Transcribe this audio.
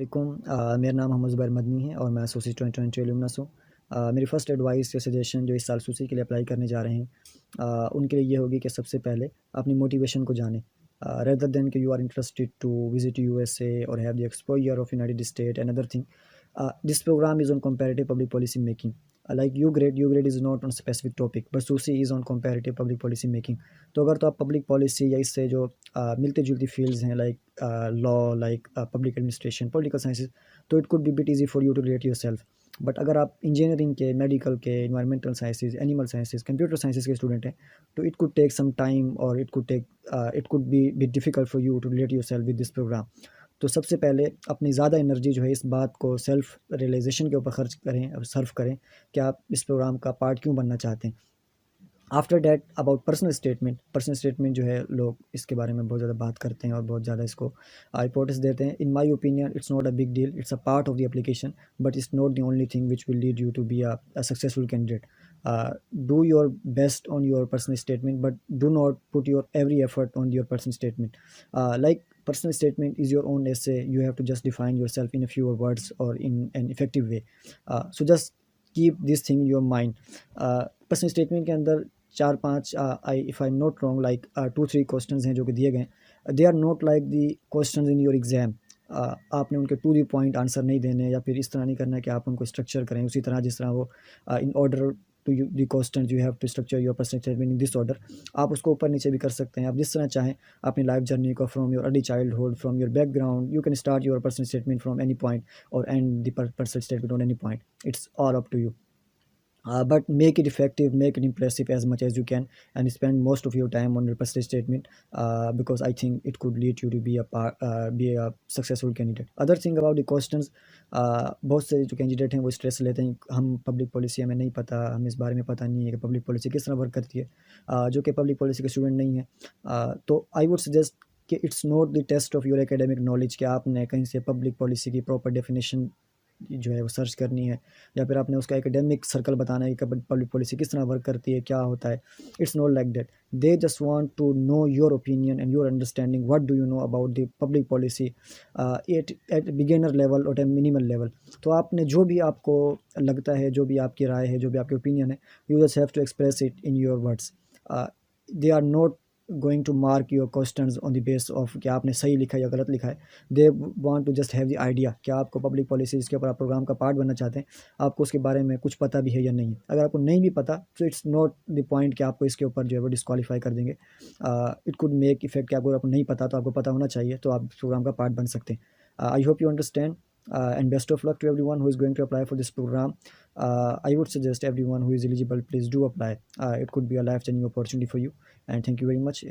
मेरा नाम मोहम्मद ज़ुबैर मदनी है और मैं एसोसिएट 2020 एलुमनस हूँ। मेरी फ़र्स्ट एडवाइस या सजेशन जो इस साल सूसी के लिए अप्लाई करने जा रहे हैं उनके लिए ये होगी कि सबसे पहले अपनी मोटिवेशन को जानें। रेदर देन कि you are interested to visit USA और have the exposure of United State and other thing, this program is on comparative public policy making. Like U grad is not on specific topic but SUSI is on comparative public policy making. तो अगर तो आप public policy या इससे जो मिलती जुलती fields हैं like law, like public administration, political sciences, तो it could be bit easy for you to relate yourself. But अगर आप इंजीनियरिंग के, मेडिकल के, environmental sciences, animal sciences, computer sciences के स्टूडेंट हैं, तो it could take some time और it could be bit difficult for you to relate yourself with this program. तो सबसे पहले अपनी ज़्यादा एनर्जी जो है इस बात को सेल्फ रियलाइजेशन के ऊपर खर्च करें और सर्व करें कि आप इस प्रोग्राम का पार्ट क्यों बनना चाहते हैं। After that about personal statement जो है लोग इसके बारे में बहुत ज़्यादा बात करते हैं और बहुत ज़्यादा इसको इंपॉर्टेंस देते हैं। In my opinion it's not a big deal, it's a part of the application but it's not the only thing which will lead you to be a successful candidate. Do your best on your personal statement but do not put your every effort on your personal statement. Like personal statement is your own essay, you have to just define yourself in a fewer words or in an effective way. So just keep this thing in your mind. Personal statement के अंदर 4-5 if I am not wrong like 2-3 questions हैं जो कि दिए गए हैं। They are not like the questions in your exam. आपने उनके टू द पॉइंट आंसर नहीं देने या फिर इस तरह नहीं करना है कि आप उनको स्ट्रक्चर करें उसी तरह जिस तरह वो in order to you the questions you have to structure your personal statement in this order. आप उसको ऊपर नीचे भी कर सकते हैं, आप जिस तरह चाहें अपनी लाइफ जर्नी को from your early childhood, from your background, you can start your personal statement from any point और end the personal statement on any point. It's all up to you. But make it effective, make it impressive as much as you can, and spend most of your time on your personal statement because I think it could lead you to be a successful candidate. Other thing about the questions, बहुत से जो candidate हैं वो stress लेते हैं, हम public policy हमें नहीं पता, हमें इस बारे में पता नहीं है कि पब्लिक पॉलिसी किस तरह वर्क करती है। जो कि पब्लिक पॉलिसी के स्टूडेंट नहीं है, तो आई वुड सजेस्ट कि it's not the test of your academic knowledge कि आपने कहीं से पब्लिक पॉलिसी की प्रॉपर डेफिनेशन जो है वो सर्च करनी है या फिर आपने उसका एकेडमिक सर्कल बताना है कि पब्लिक पॉलिसी किस तरह वर्क करती है, क्या होता है। It's not like that, they just want to know your opinion and your understanding, what do you know about the public policy at beginner level और एट मिनिमल लेवल। तो आपने जो भी आपको लगता है, जो भी आपकी राय है, जो भी आपकी ओपिनियन है, you just have to express it in your words. They are not going to mark your questions on the base of कि आपने सही लिखा है या गलत लिखा है। They want to just have the idea कि आपको पब्लिक पॉलिसीज़ के ऊपर आप प्रोग्राम का पार्ट बनना चाहते हैं, आपको उसके बारे में कुछ पता भी है या नहीं है। अगर आपको नहीं भी पता तो इट्स नॉट द पॉइंट कि आपको इसके ऊपर जो है वो डिस्क्वालीफाई कर देंगे। इट कुड मेक इफेक्ट कि आपको नहीं पता तो आपको पता होना चाहिए, तो आप प्रोग्राम का पार्ट बन सकते हैं। I hope you understand and best of luck to everyone who is going to apply for this program. I would suggest everyone who is eligible, please do apply. It could be a life-changing opportunity for you, and thank you very much.